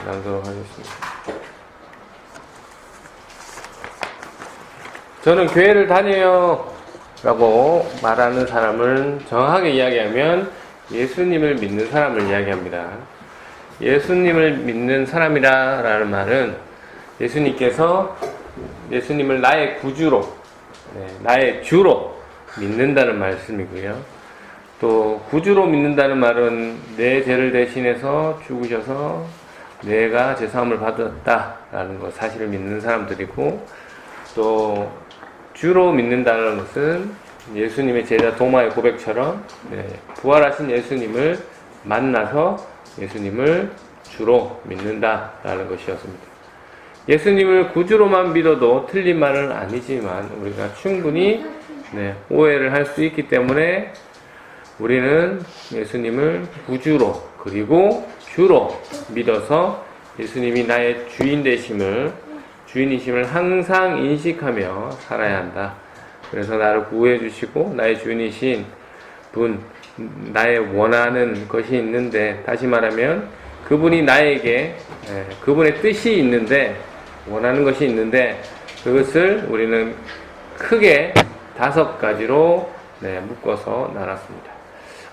나누도록 하겠습니다. 저는 교회를 다녀요 라고 말하는 사람을 정확하게 이야기하면 예수님을 믿는 사람을 이야기합니다. 예수님을 믿는 사람이라 라는 말은 예수님께서 예수님을 나의 구주로, 나의 주로 믿는다는 말씀이고요. 또 구주로 믿는다는 말은 내 죄를 대신해서 죽으셔서 내가 죄사함을 받았다라는 것, 사실을 믿는 사람들이고, 또 주로 믿는다는 것은 예수님의 제자 도마의 고백처럼 부활하신 예수님을 만나서 예수님을 주로 믿는다라는 것이었습니다. 예수님을 구주로만 믿어도 틀린 말은 아니지만 우리가 충분히 오해를 할 수 있기 때문에 우리는 예수님을 구주로 그리고 주로 믿어서 예수님이 나의 주인이심을 항상 인식하며 살아야 한다. 그래서 나를 구해 주시고 나의 주인이신 분, 나의 원하는 것이 있는데, 다시 말하면 그분이 나에게 그분의 뜻이 있는데, 원하는 것이 있는데, 그것을 우리는 크게 5가지로 묶어서 나눴습니다.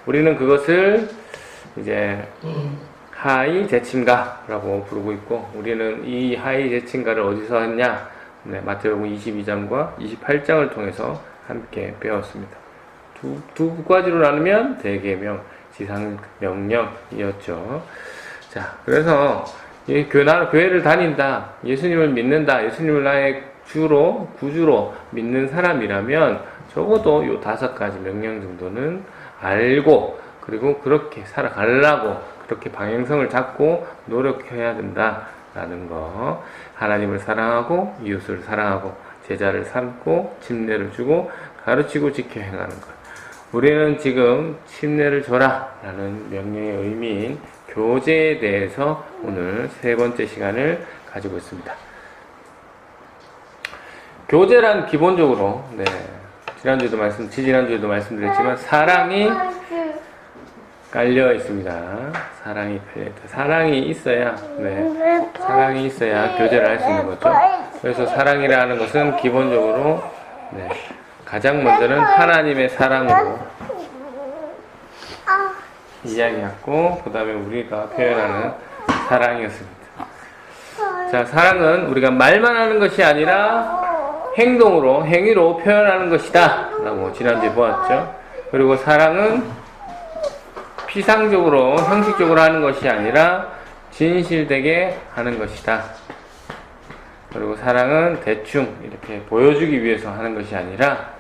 우리는 그것을 이제 하이 제침가라고 부르고 있고, 우리는 이 하이 제침가를 어디서 했냐? 마태복음 22장과 28장을 통해서 함께 배웠습니다. 두 가지로 나누면 대계명, 지상명령이었죠. 자, 그래서 나는 교회를 다닌다, 예수님을 믿는다, 예수님을 나의 주로, 구주로 믿는 사람이라면 적어도 요 5가지 명령 정도는 알고, 그리고 그렇게 살아가려고 그렇게 방향성을 잡고 노력해야 된다라는 거. 하나님을 사랑하고 이웃을 사랑하고 제자를 삼고 침례를 주고 가르치고 지켜 행하는 것. 우리는 지금 침례를 줘라 라는 명령의 의미인 교제에 대해서 오늘 3번째 시간을 가지고 있습니다. 교제란 기본적으로 지지난주에도 말씀드렸지만 사랑이 깔려 있습니다. 사랑이 깔려 있다. 사랑이 있어야 교제를 할 수 있는 거죠. 그래서 사랑이라는 것은 기본적으로 가장 먼저는 하나님의 사랑으로 이야기했고, 그 다음에 우리가 표현하는 사랑이었습니다. 자, 사랑은 우리가 말만 하는 것이 아니라 행위로 표현하는 것이다 라고 지난주에 보았죠. 그리고 사랑은 피상적으로, 형식적으로 하는 것이 아니라 진실되게 하는 것이다. 그리고 사랑은 대충 이렇게 보여주기 위해서 하는 것이 아니라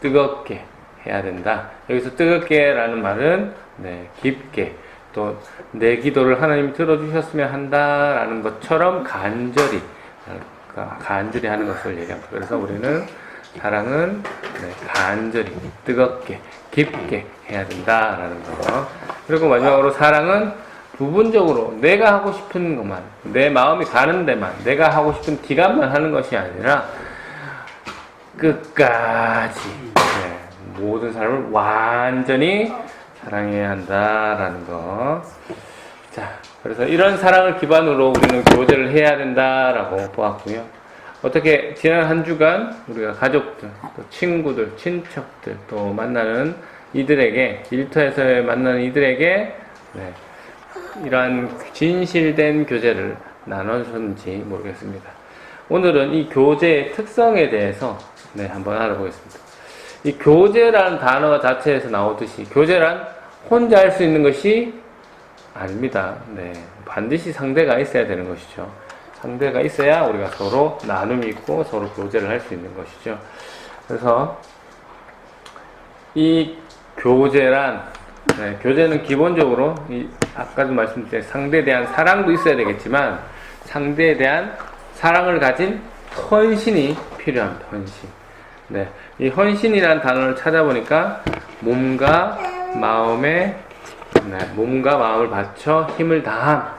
뜨겁게 해야 된다. 여기서 뜨겁게 라는 말은 깊게, 또 내 기도를 하나님이 들어주셨으면 한다라는 것처럼 간절히 하는 것을 얘기합니다. 그래서 우리는 사랑은 간절히, 뜨겁게, 깊게 해야 된다라는 거. 그리고 마지막으로 사랑은 부분적으로 내가 하고 싶은 것만, 내 마음이 가는 데만, 내가 하고 싶은 기간만 하는 것이 아니라 끝까지 모든 사람을 완전히 사랑해야 한다라는 거. 자, 그래서 이런 사랑을 기반으로 우리는 교제를 해야 된다라고 보았고요. 어떻게 지난 한 주간 우리가 가족들, 또 친구들, 친척들, 또 만나는 이들에게, 일터에서 만나는 이들에게 이러한 진실된 교제를 나눠줬는지 모르겠습니다. 오늘은 이 교제의 특성에 대해서 한번 알아보겠습니다. 이 교제라는 단어 자체에서 나오듯이 교제란 혼자 할 수 있는 것이 아닙니다. 반드시 상대가 있어야 되는 것이죠. 상대가 있어야 우리가 서로 나눔이 있고 서로 교제를 할 수 있는 것이죠. 그래서 이 교제란, 교제는 기본적으로 아까도 말씀드린 상대에 대한 사랑도 있어야 되겠지만 상대에 대한 사랑을 가진 헌신이 필요합니다. 헌신. 이 헌신이라는 단어를 찾아보니까 몸과 마음을 바쳐 힘을 다함,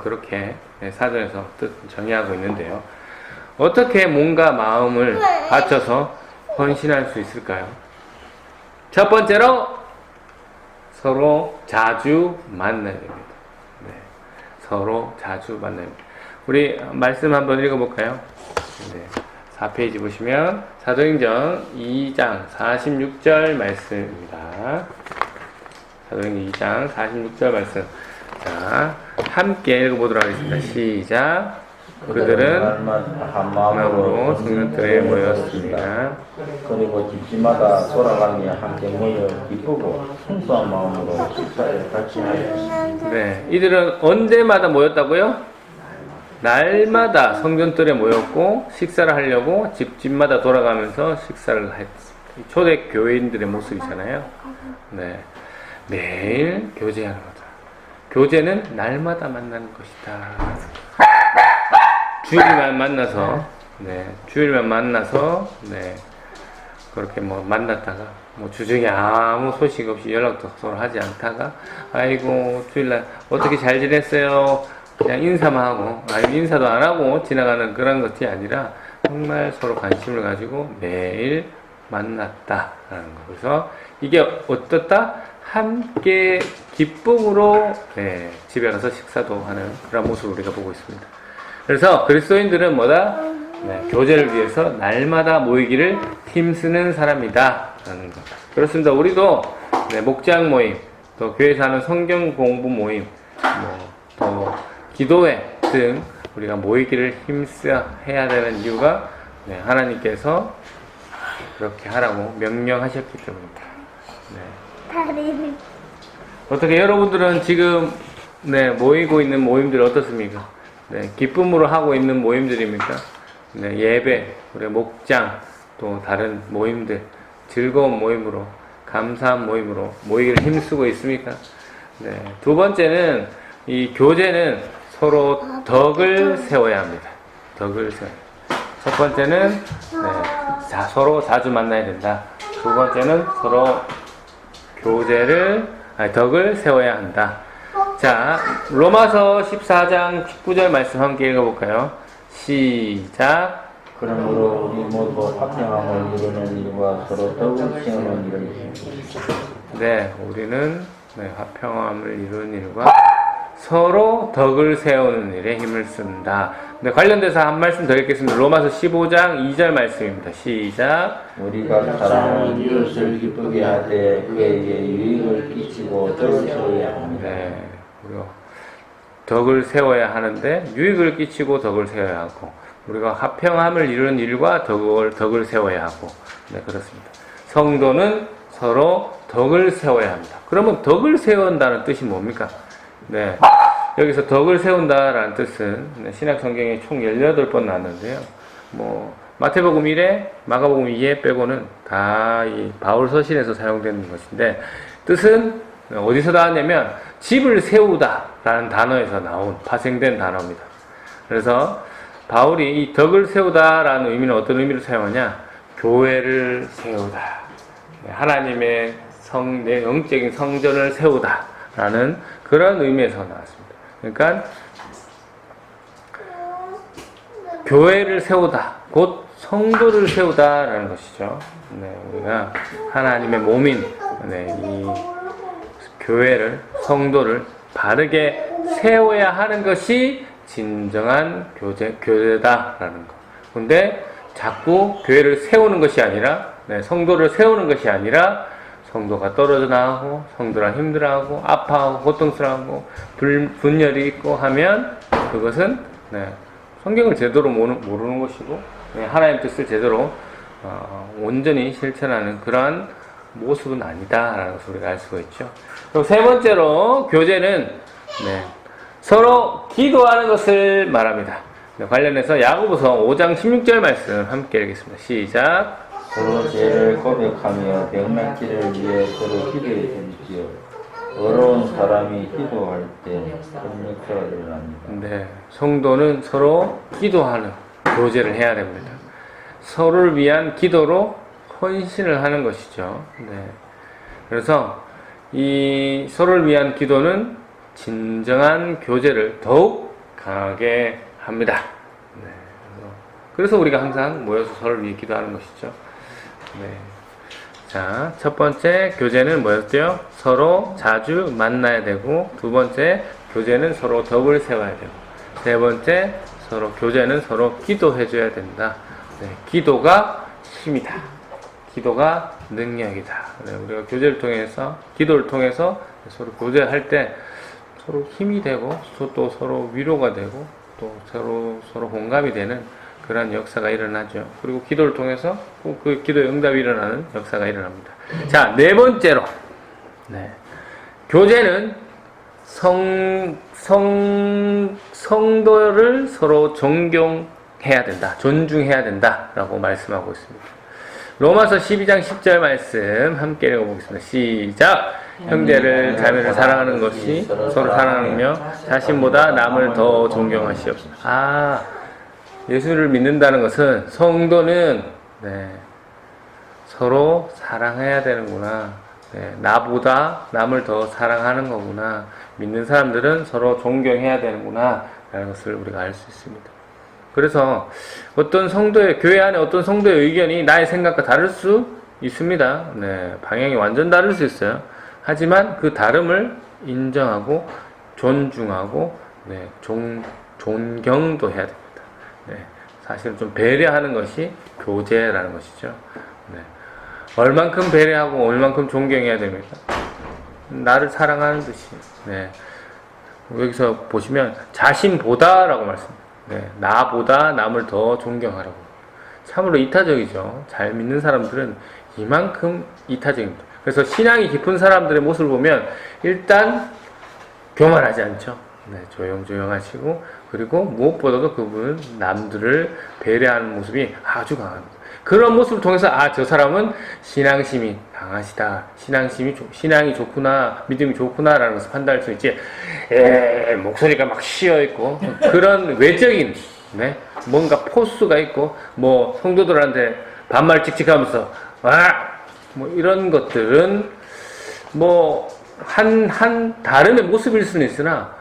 그렇게 사전에서 뜻 정의하고 있는데요. 어떻게 몸과 마음을 바쳐서 헌신할 수 있을까요? 첫 번째로 서로 자주 만나야 됩니다. 서로 자주 만나요. 우리 말씀 한번 읽어볼까요? 네. 4페이지 보시면 사도행전 2장 46절 말씀입니다. 사도행전 2장 46절 말씀. 자, 함께 읽어보도록 하겠습니다. 시작. 그들은 한 마음으로 성전들에 모였습니다. 그리고 집집마다 돌아가며 함께 모여 기쁘고 순수한 마음으로 식사를 같이 하였습니다. 네, 이들은 언제마다 모였다고요? 날마다 성전들에 모였고 식사를 하려고 집집마다 돌아가면서 식사를 했습니다. 초대 교인들의 모습이잖아요. 네, 매일 교제하는 거죠. 교제는 날마다 만나는 것이다. 주일만 만나서, 네, 주일만 만나서, 네, 그렇게 뭐 만났다가, 뭐 주중에 아무 소식 없이 연락도 서로 하지 않다가, 아이고, 주일날 어떻게 잘 지냈어요? 그냥 인사만 하고, 아니면 인사도 안 하고 지나가는 그런 것이 아니라, 정말 서로 관심을 가지고 매일 만났다라는 거. 그래서 이게 어떻다? 함께 기쁨으로, 네, 집에 가서 식사도 하는 그런 모습을 우리가 보고 있습니다. 그래서 그리스도인들은 뭐다? 네, 교제를 위해서 날마다 모이기를 힘쓰는 사람이다 라는 것. 그렇습니다. 우리도 네, 목장 모임, 또 교회에서 하는 성경 공부 모임, 또 기도회 등 우리가 모이기를 힘써야 되는 이유가 네, 하나님께서 그렇게 하라고 명령하셨기 때문입니다. 네. 어떻게 여러분들은 지금 네, 모이고 있는 모임들 어떻습니까? 네, 기쁨으로 하고 있는 모임들입니까? 네, 예배, 우리 목장, 또 다른 모임들, 즐거운 모임으로, 감사한 모임으로 모이기를 힘쓰고 있습니까? 네, 두 번째는, 이 교제는 서로 덕을 세워야 합니다. 덕을 세워. 첫 번째는, 네, 서로 자주 만나야 된다. 두 번째는 서로 덕을 세워야 한다. 자, 로마서 14장 19절 말씀 함께 읽어볼까요? 시작. 그러므로 우리 모두 화평함을 이루는 일과 서로 덕을 세우는 일을 힘쓰십시오. 네, 우리는 네, 화평함을 이루는 일과 서로 덕을 세우는 일에 힘을 쓴다. 네, 관련돼서 한 말씀 더 읽겠습니다. 로마서 15장 2절 말씀입니다. 시작. 우리가 사랑하는 이웃을 기쁘게 하되 그에게 유익을 끼치고 덕을 세워야 합니다. 네, 우리가 덕을 세워야 하는데 유익을 끼치고 덕을 세워야 하고, 우리가 화평함을 이루는 일과 덕을 세워야 하고, 네, 그렇습니다. 성도는 서로 덕을 세워야 합니다. 그러면 덕을 세운다는 뜻이 뭡니까? 네, 여기서 덕을 세운다라는 뜻은 네, 신약 성경에 총 18번 나왔는데요. 뭐 마태복음 1에, 마가복음 2에 빼고는 다 이 바울 서신에서 사용되는 것인데, 뜻은 어디서 나왔냐면 집을 세우다라는 단어에서 파생된 단어입니다. 그래서 바울이 이 덕을 세우다라는 의미는 어떤 의미로 사용하냐? 교회를 세우다, 하나님의 내 영적인 성전을 세우다라는 그런 의미에서 나왔습니다. 그러니까 교회를 세우다, 곧 성도를 세우다라는 것이죠. 네, 우리가 하나님의 몸인 이 교회를, 성도를 바르게 세워야 하는 것이 진정한 교제다라는 것. 근데 자꾸 교회를 세우는 것이 아니라, 성도를 세우는 것이 아니라, 성도가 떨어져 나가고, 성도랑 힘들어하고, 아파하고, 고통스러워하고, 분열이 있고 하면, 그것은, 성경을 제대로 모르는 것이고, 하나님의 뜻을 제대로, 온전히 실천하는 그러한 모습은 아니다라는 것을 우리가 알 수가 있죠. 그리고 세 번째로, 교제는, 서로 기도하는 것을 말합니다. 관련해서 야고보서 5장 16절 말씀 함께 읽겠습니다. 시작. 서로 죄를 고백하며 병낫기를 위해 서로 기도해 주십시오. 어려운 사람이 기도할 때 큰 역사가 일어납니다. 네, 성도는 서로 기도하는 교제를 해야 됩니다. 서로를 위한 기도로 헌신을 하는 것이죠. 네. 그래서 이 서로를 위한 기도는 진정한 교제를 더욱 강하게 합니다. 네. 그래서 우리가 항상 모여서 서로를 위해 기도하는 것이죠. 네. 자, 첫 번째 교제는 뭐였죠? 서로 자주 만나야 되고, 두 번째 교제는 서로 덕을 세워야 되고, 세 번째, 서로 교제는 서로 기도해줘야 된다. 네, 기도가 힘이다. 기도가 능력이다. 네, 우리가 교제를 통해서, 기도를 통해서 서로 교제할 때 서로 힘이 되고, 또 서로 위로가 되고, 또 서로 공감이 되는 그러한 역사가 일어나죠. 그리고 기도를 통해서 그 기도의 응답이 일어나는 역사가 일어납니다. 자, 네 번째로, 네, 교제는 성도를 서로 존경해야 된다. 존중해야 된다. 라고 말씀하고 있습니다. 로마서 12장 10절 말씀 함께 읽어보겠습니다. 시작! 형제를 자매를 사랑하는 것이 서로 사랑하며 자신보다 남을 더 존경하시옵소서. 예수를 믿는다는 것은 성도는 서로 사랑해야 되는구나. 나보다 남을 더 사랑하는 거구나. 믿는 사람들은 서로 존경해야 되는구나 라는 것을 우리가 알 수 있습니다. 그래서 어떤 성도의, 교회 안에 어떤 성도의 의견이 나의 생각과 다를 수 있습니다. 방향이 완전 다를 수 있어요. 하지만 그 다름을 인정하고 존중하고 존경도 해야 됩니다. 사실은 좀 배려하는 것이 교제라는 것이죠. 얼만큼 배려하고 얼만큼 존경해야 됩니까? 나를 사랑하는 듯이. 여기서 보시면 자신보다라고 말씀합니다. 나보다 남을 더 존경하라고. 참으로 이타적이죠. 잘 믿는 사람들은 이만큼 이타적입니다. 그래서 신앙이 깊은 사람들의 모습을 보면 일단 교만하지 않죠. 조용조용하시고, 그리고 무엇보다도 그분은 남들을 배려하는 모습이 아주 강합니다. 그런 모습을 통해서 저 사람은 신앙심이 강하시다. 신앙이 좋구나. 믿음이 좋구나. 라는 것을 판단할 수 있지. 목소리가 막 쉬어있고, 그런 외적인, 뭔가 포스가 있고, 성도들한테 반말 찍찍하면서, 이런 것들은, 다름의 모습일 수는 있으나,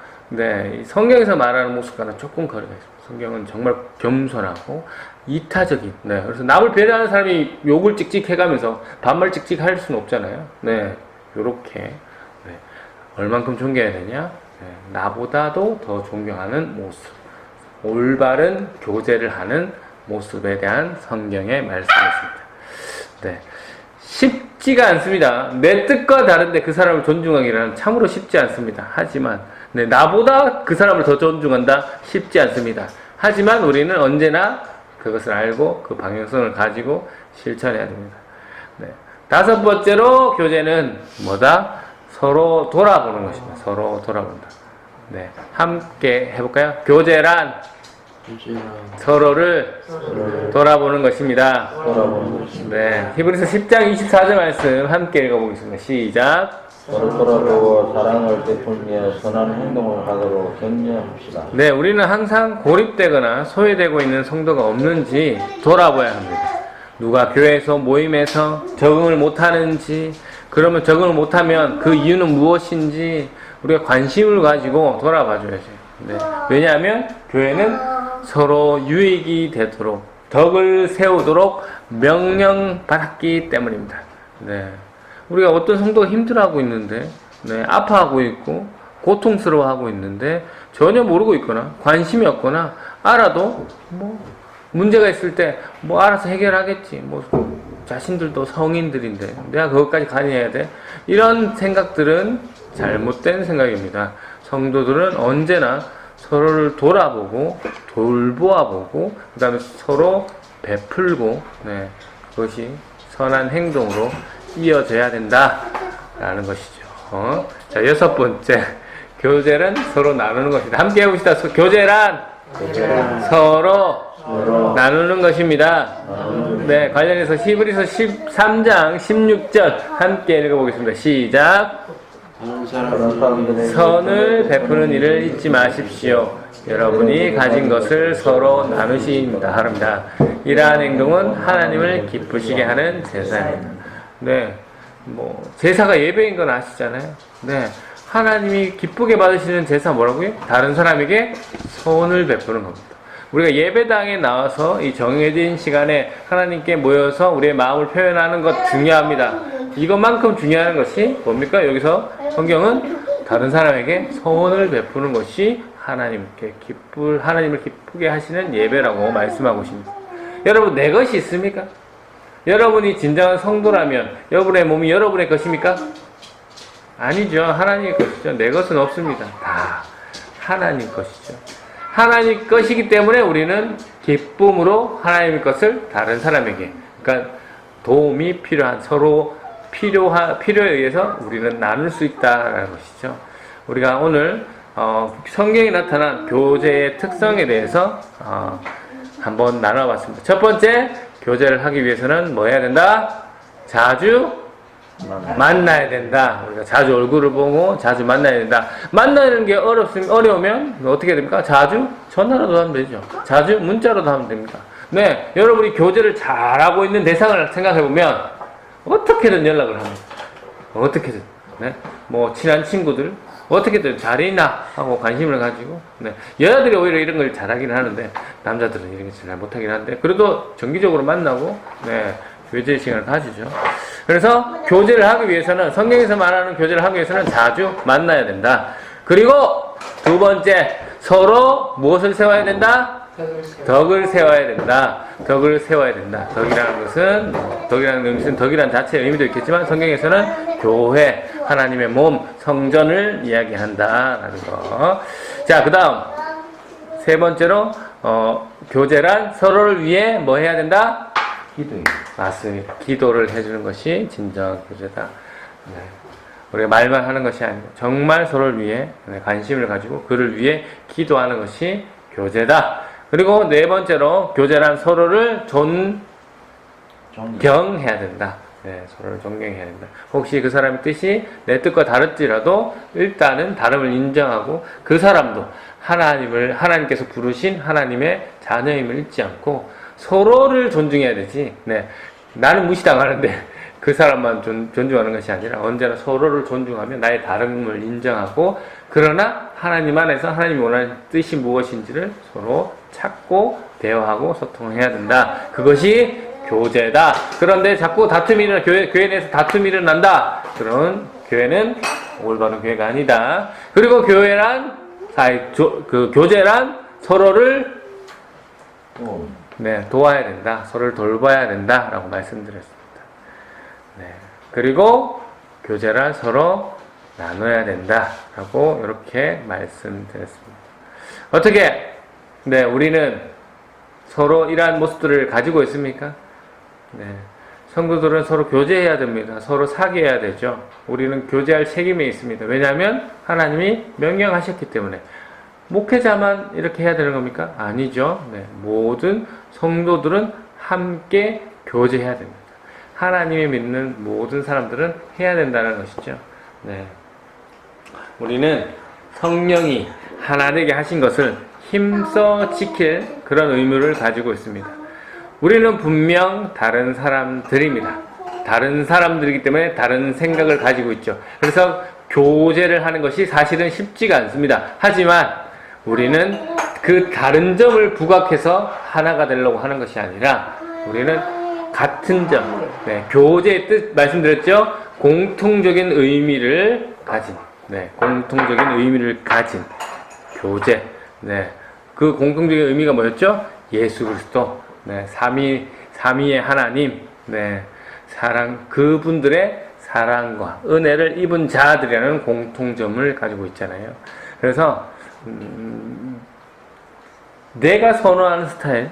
성경에서 말하는 모습과는 조금 거리가 있습니다. 성경은 정말 겸손하고 이타적인. 그래서 남을 배려하는 사람이 욕을 찍찍해가면서 반말 찍찍할 수는 없잖아요. 요렇게. 얼만큼 존경해야 되냐? 나보다도 더 존경하는 모습. 올바른 교제를 하는 모습에 대한 성경의 말씀이었습니다. 쉽지가 않습니다. 내 뜻과 다른데 그 사람을 존중하기는 참으로 쉽지 않습니다. 하지만 나보다 그 사람을 더 존중한다? 쉽지 않습니다. 하지만 우리는 언제나 그것을 알고 그 방향성을 가지고 실천해야 됩니다. 다섯 번째로 교제는 뭐다? 서로 돌아보는 것입니다. 서로 돌아본다. 함께 해볼까요? 교제란 서로를 돌아보는 것입니다. 히브리서 10장 24절 말씀 함께 읽어보겠습니다. 시작. 서로 돌아보고 사랑을 베풀며 선한 행동을 하도록 격려합시다. 우리는 항상 고립되거나 소외되고 있는 성도가 없는지 돌아봐야 합니다. 누가 교회에서 모임에서 적응을 못하는지, 그러면 적응을 못하면 그 이유는 무엇인지 우리가 관심을 가지고 돌아봐줘야죠. 왜냐하면 교회는 서로 유익이 되도록, 덕을 세우도록 명령받았기 때문입니다. 우리가 어떤 성도가 힘들어하고 있는데, 아파하고 있고, 고통스러워하고 있는데, 전혀 모르고 있거나, 관심이 없거나, 알아도, 문제가 있을 때, 알아서 해결하겠지. 자신들도 성인들인데, 내가 그것까지 관여해야 돼? 이런 생각들은 잘못된 생각입니다. 성도들은 언제나 서로를 돌아보고, 돌보아보고, 그 다음에 서로 베풀고, 그것이 선한 행동으로 이어져야 된다라는 것이죠. 자, 여섯 번째, 교제는 서로 나누는 것이다. 함께 해봅시다. 교제란 서로 나누는 것입니다. 관련해서 히브리서 13장 16절 함께 읽어보겠습니다. 시작. 선을 베푸는 일을 잊지 마십시오. 여러분이 가진 것을 서로 나누십니다. 하랍니다. 이러한 행동은 하나님을 기쁘시게 하는 제사입니다. 제사가 예배인 건 아시잖아요. 하나님이 기쁘게 받으시는 제사 뭐라고요? 다른 사람에게 선을 베푸는 겁니다. 우리가 예배당에 나와서 이 정해진 시간에 하나님께 모여서 우리의 마음을 표현하는 것 중요합니다. 이것만큼 중요한 것이 뭡니까? 여기서 성경은 다른 사람에게 선을 베푸는 것이 하나님을 기쁘게 하시는 예배라고 말씀하고 있습니다. 여러분, 내 것이 있습니까? 여러분이 진정한 성도라면 여러분의 몸이 여러분의 것입니까? 아니죠. 하나님의 것이죠. 내 것은 없습니다. 다 하나님 것이죠. 하나님 것이기 때문에 우리는 기쁨으로 하나님의 것을 다른 사람에게, 그러니까 도움이 필요한, 서로 필요에 의해서 우리는 나눌 수 있다는 것이죠. 우리가 오늘 성경에 나타난 교제의 특성에 대해서 한번 나눠봤습니다. 첫 번째, 교제를 하기 위해서는 뭐 해야 된다? 자주 만나야 된다. 우리가 자주 얼굴을 보고 자주 만나야 된다. 만나는 게 어려우면 어떻게 됩니까? 자주 전화로도 하면 되죠. 자주 문자로도 하면 됩니다. 네, 여러분이 교제를 잘하고 있는 대상을 생각해보면 어떻게든 연락을 합니다. 어떻게든. 네, 뭐 친한 친구들 어떻게든 잘 있나 하고 관심을 가지고, 네, 여자들이 오히려 이런 걸 잘하긴 하는데 남자들은 이런 걸 잘 못하긴 하는데 그래도 정기적으로 만나고, 네, 교제 시간을 가지죠. 그래서 교제를 하기 위해서는, 성경에서 말하는 교제를 하기 위해서는 자주 만나야 된다. 그리고 두 번째, 서로 무엇을 세워야 된다? 덕을 세워야 된다. 덕을 세워야 된다. 덕이라는 것은, 덕이라는 자체의 의미도 있겠지만 성경에서는 교회, 하나님의 몸, 성전을 이야기한다라는 거. 자, 그 다음 세 번째로 교제란 서로를 위해 뭐 해야 된다? 기도요. 맞습니다. 기도를 해주는 것이 진정한 교제다. 네. 우리가 말만 하는 것이 아니고 정말 서로를 위해 관심을 가지고 그를 위해 기도하는 것이 교제다. 그리고 네 번째로, 교제란 서로를 존경해야 된다. 네, 서로를 존경해야 된다. 혹시 그 사람의 뜻이 내 뜻과 다를지라도 일단은 다름을 인정하고 그 사람도 하나님께서 부르신 하나님의 자녀임을 잊지 않고 서로를 존중해야 되지. 네, 나는 무시당하는데 그 사람만 존중하는 것이 아니라 언제나 서로를 존중하며 나의 다름을 인정하고, 그러나 하나님 안에서 하나님이 원하는 뜻이 무엇인지를 서로 찾고 대화하고 소통해야 된다. 그것이 교제다. 그런데 자꾸 다툼이 일어나, 교회 내에서 다툼이 일어난다. 그런 교회는 올바른 교회가 아니다. 그리고 교제란 서로를 도와야 된다. 서로를 돌봐야 된다. 라고 말씀드렸습니다. 네. 그리고 교제란 서로 나눠야 된다. 라고 이렇게 말씀드렸습니다. 어떻게? 네, 우리는 서로 이러한 모습들을 가지고 있습니까? 네. 성도들은 서로 교제해야 됩니다. 서로 사귀어야 되죠. 우리는 교제할 책임이 있습니다. 왜냐하면 하나님이 명령하셨기 때문에. 목회자만 이렇게 해야 되는 겁니까? 아니죠. 네. 모든 성도들은 함께 교제해야 됩니다. 하나님이 믿는 모든 사람들은 해야 된다는 것이죠. 네. 우리는 성령이 하나 되게 하신 것을 힘써 지킬 그런 의무를 가지고 있습니다. 우리는 분명 다른 사람들입니다. 다른 사람들이기 때문에 다른 생각을 가지고 있죠. 그래서 교제를 하는 것이 사실은 쉽지가 않습니다. 하지만 우리는 그 다른 점을 부각해서 하나가 되려고 하는 것이 아니라 우리는 같은 점, 네, 교제의 뜻 말씀드렸죠? 공통적인 의미를 가진, 네, 공통적인 의미를 가진 교제. 네, 그 공통적인 의미가 뭐였죠? 예수 그리스도, 네, 삼위의 하나님, 네, 그분들의 사랑과 은혜를 입은 자들이라는 공통점을 가지고 있잖아요. 그래서 내가 선호하는 스타일,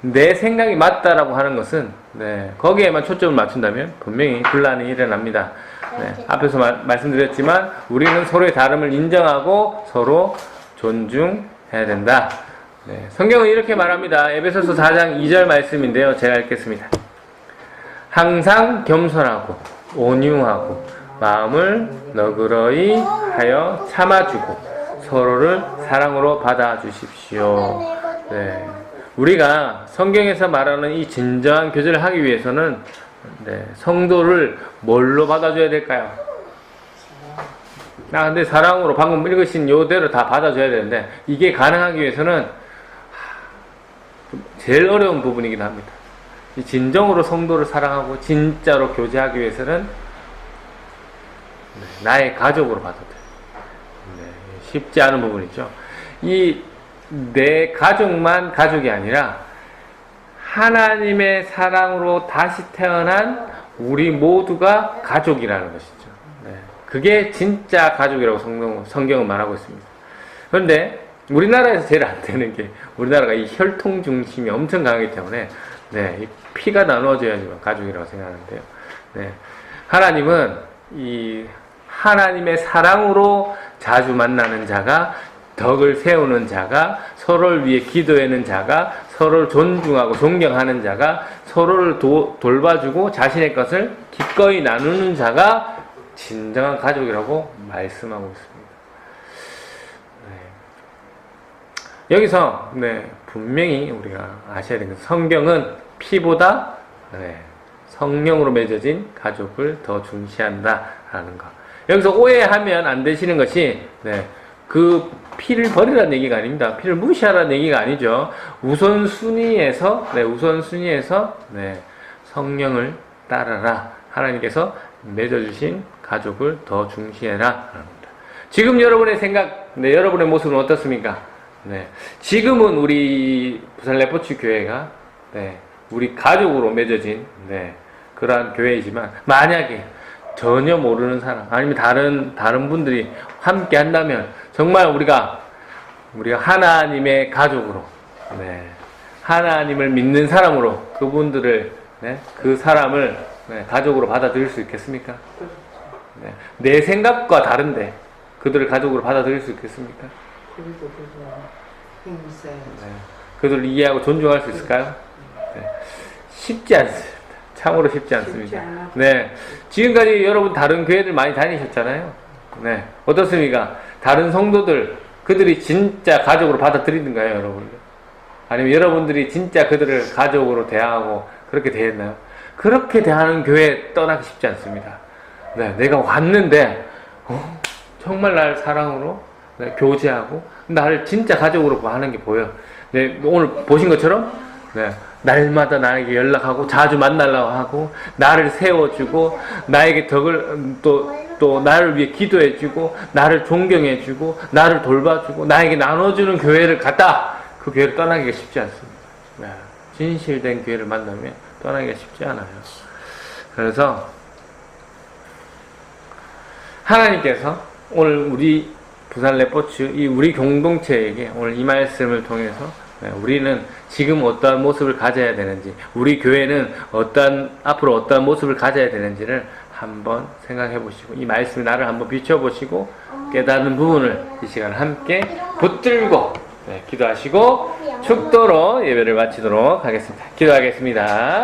내 생각이 맞다라고 하는 것은, 네, 거기에만 초점을 맞춘다면 분명히 분란이 일어납니다. 네, 앞에서 말씀드렸지만 우리는 서로의 다름을 인정하고 서로 존중해야 된다. 네, 성경은 이렇게 말합니다. 에베소서 4장 2절 말씀인데요. 제가 읽겠습니다. 항상 겸손하고 온유하고 마음을 너그러이 하여 참아주고 서로를 사랑으로 받아주십시오. 네, 우리가 성경에서 말하는 이 진정한 교제를 하기 위해서는, 네, 성도를 뭘로 받아줘야 될까요? 근데 사랑으로 방금 읽으신 요대로 다 받아줘야 되는데 이게 가능하기 위해서는 제일 어려운 부분이긴 합니다. 진정으로 성도를 사랑하고 진짜로 교제하기 위해서는 나의 가족으로 받아줘야 돼요. 쉽지 않은 부분이죠. 이 내 가족만 가족이 아니라 하나님의 사랑으로 다시 태어난 우리 모두가 가족이라는 것이죠. 네. 그게 진짜 가족이라고 성경은 말하고 있습니다. 그런데 우리나라에서 제일 안 되는 게 우리나라가 이 혈통 중심이 엄청 강하기 때문에 네, 이 피가 나눠져야지만 가족이라고 생각하는데요. 네. 하나님은 이 하나님의 사랑으로 자주 만나는 자가 덕을 세우는 자가 서로를 위해 기도하는 자가 서로를 존중하고 존경하는 자가 서로를 돌봐주고 자신의 것을 기꺼이 나누는 자가 진정한 가족이라고 말씀하고 있습니다. 네. 여기서 네, 분명히 우리가 아셔야 되는 성경은 피보다 네, 성령으로 맺어진 가족을 더 중시한다라는 것. 여기서 오해하면 안 되시는 것이 네, 그 피를 버리라는 얘기가 아닙니다. 피를 무시하라는 얘기가 아니죠. 우선순위에서 성령을 따라라. 하나님께서 맺어주신 가족을 더 중시해라. 지금 여러분의 생각, 네, 여러분의 모습은 어떻습니까? 네, 지금은 우리 부산 레포츠 교회가 네, 우리 가족으로 맺어진 네, 그러한 교회이지만 만약에 전혀 모르는 사람 아니면 다른 분들이 함께 한다면 정말 우리가 하나님의 가족으로 네, 하나님을 믿는 사람으로 그분들을 네, 그 사람을 네, 가족으로 받아들일 수 있겠습니까? 네, 내 생각과 다른데 그들을 가족으로 받아들일 수 있겠습니까? 네, 그들을 이해하고 존중할 수 있을까요? 네, 쉽지 않습니다. 참으로 쉽지 않습니다. 네, 지금까지 여러분 다른 교회들 많이 다니셨잖아요. 네, 어떻습니까? 다른 성도들 그들이 진짜 가족으로 받아들이는가요, 여러분? 아니면 여러분들이 진짜 그들을 가족으로 대하고 그렇게 대했나요? 그렇게 대하는 교회 떠나기 쉽지 않습니다. 네, 내가 왔는데 정말 날 사랑으로 네, 교제하고 나를 진짜 가족으로 하는 게 보여. 네, 오늘 보신 것처럼 네, 날마다 나에게 연락하고 자주 만나려고 하고 나를 세워주고 나에게 덕을 또 나를 위해 기도해주고 나를 존경해주고 나를 돌봐주고 나에게 나눠주는 교회를 갖다 그 교회를 떠나기가 쉽지 않습니다. 네, 진실된 교회를 만나면 떠나기가 쉽지 않아요. 그래서 하나님께서 오늘 우리 부산 레포츠 이 우리 공동체에게 오늘 이 말씀을 통해서 우리는 지금 어떠한 모습을 가져야 되는지 우리 교회는 앞으로 어떠한 모습을 가져야 되는지를 한번 생각해 보시고 이 말씀이 나를 한번 비춰보시고 깨닫는 부분을 이 시간 함께 붙들고 기도하시고 축도로 예배를 마치도록 하겠습니다. 기도하겠습니다.